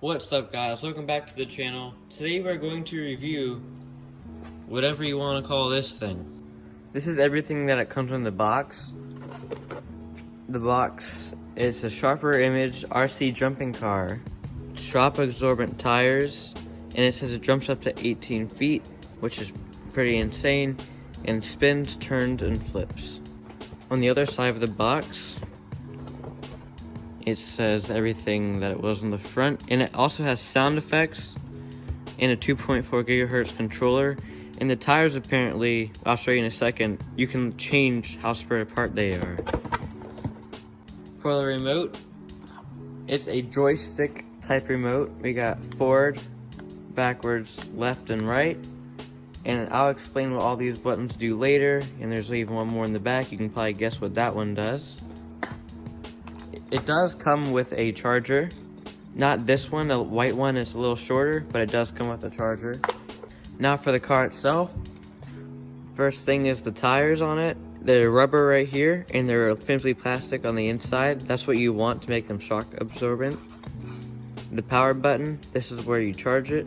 What's up guys, welcome back to the channel. Today we're going to review whatever you want to call this thing. This is everything that it comes in the box. The box is a sharper image RC jumping car, shock absorbent tires, and it says it jumps up to 18 feet, which is pretty insane, and spins, turns, and flips. On the other side of the box, it says everything that it was on the front, and it also has sound effects and a 2.4 gigahertz controller. And the tires, apparently, I'll show you in a second, you can change how spread apart they are. For the remote, it's a joystick type remote. We got forward, backwards, left, and right. And I'll explain what all these buttons do later, and there's even one more in the back. You can probably guess what that one does. It does come with a charger. Not this one, the white one is a little shorter, but it does come with a charger. Now for the car itself, first thing is the tires on it. They're rubber right here, and they're flimsy plastic on the inside. That's what you want to make them shock absorbent. The power button, this is where you charge it.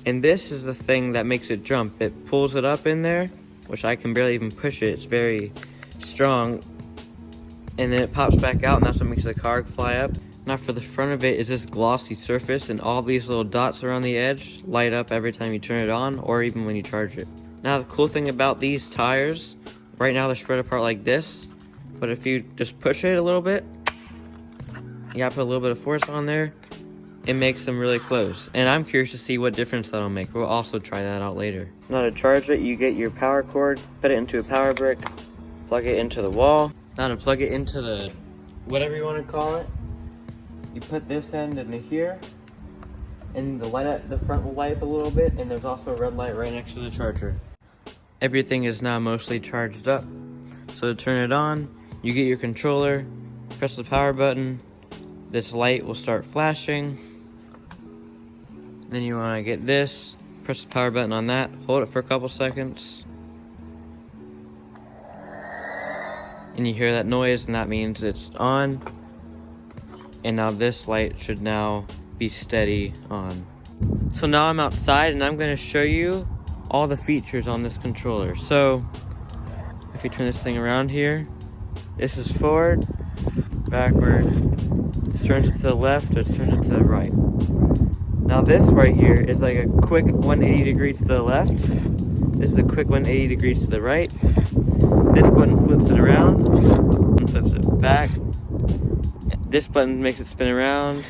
And this is the thing that makes it jump. It pulls it up in there, which I can barely even push it. It's very strong. And then it pops back out, and that's what makes the car fly up. Now for the front of it is this glossy surface, and all these little dots around the edge light up every time you turn it on, or even when you charge it. Now the cool thing about these tires, right now they're spread apart like this, but if you just push it a little bit, you gotta put a little bit of force on there, it makes them really close. And I'm curious to see what difference that'll make. We'll also try that out later. Now to charge it, you get your power cord, put it into a power brick, plug it into the wall. Now to plug it into the, whatever you want to call it, you put this end into here, and the light at the front will light up a little bit, and there's also a red light right next to the charger. Everything is now mostly charged up. So to turn it on, you get your controller, press the power button, this light will start flashing. Then you want to get this, press the power button on that, hold it for a couple seconds. And you hear that noise, and that means it's on. And now this light should now be steady on. So now I'm outside, and I'm going to show you all the features on this controller. So if you turn this thing around here, this is forward, backward, this turns it to the left, or turns it to the right. Now this right here is like a quick 180 degrees to the left. This is a quick 180 degrees to the right. This button flips it around, and flips it back. This button makes it spin around.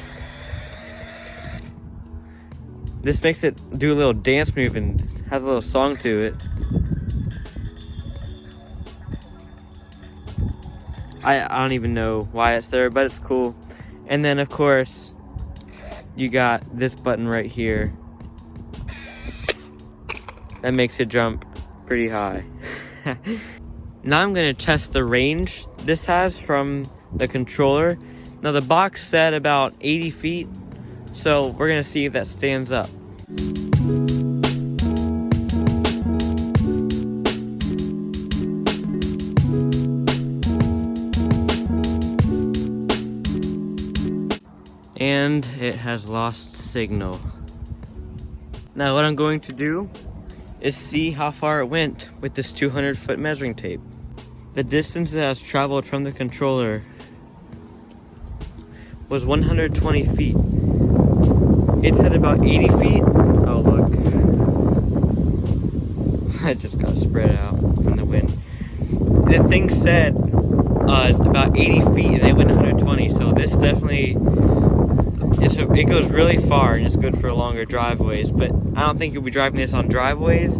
This makes it do a little dance move and has a little song to it. I don't even know why it's there, but it's cool. And then of course, you got this button right here that makes it jump pretty high. Now I'm going to test the range this has from the controller. Now the box said about 80 feet, so we're going to see if that stands up. And it has lost signal. Now what I'm going to do is see how far it went with this 200-foot measuring tape. The distance it has traveled from the controller was 120 feet. It said about 80 feet. Oh look. I just got spread out from the wind. The thing said about 80 feet, and it went 120, so this definitely, it goes really far, and it's good for longer driveways, but I don't think you'll be driving this on driveways.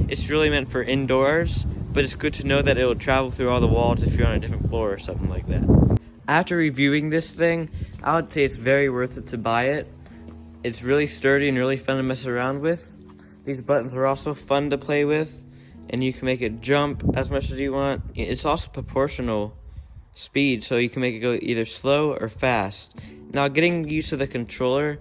It's really meant for indoors, but it's good to know that it will travel through all the walls if you're on a different floor or something like that. After reviewing this thing, I would say it's very worth it to buy it. It's really sturdy and really fun to mess around with. These buttons are also fun to play with, and you can make it jump as much as you want. It's also proportional speed, so you can make it go either slow or fast. Now getting used to the controller,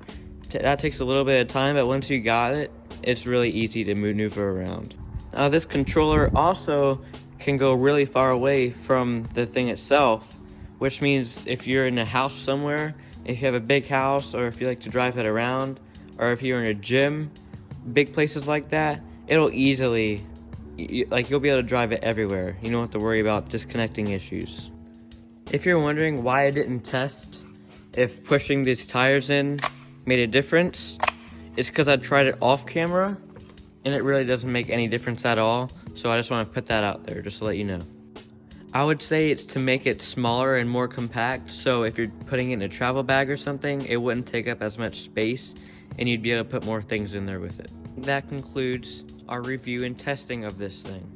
that takes a little bit of time, but once you got it, it's really easy to maneuver around. Now this controller also can go really far away from the thing itself, which means if you're in a house somewhere If you have a big house, or if you like to drive it around, or if you're in a gym, big places like that, it'll easily, you'll be able to drive it everywhere. You don't have to worry about disconnecting issues. If you're wondering why I didn't test if pushing these tires in made a difference, it's because I tried it off camera, and it really doesn't make any difference at all. So I just want to put that out there, just to let you know. I would say it's to make it smaller and more compact, so if you're putting it in a travel bag or something, it wouldn't take up as much space, and you'd be able to put more things in there with it. That concludes our review and testing of this thing.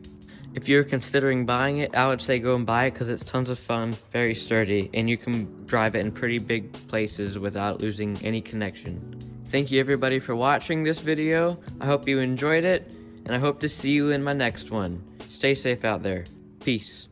If you're considering buying it, I would say go and buy it because it's tons of fun, very sturdy, and you can drive it in pretty big places without losing any connection. Thank you everybody for watching this video. I hope you enjoyed it, and I hope to see you in my next one. Stay safe out there. Peace.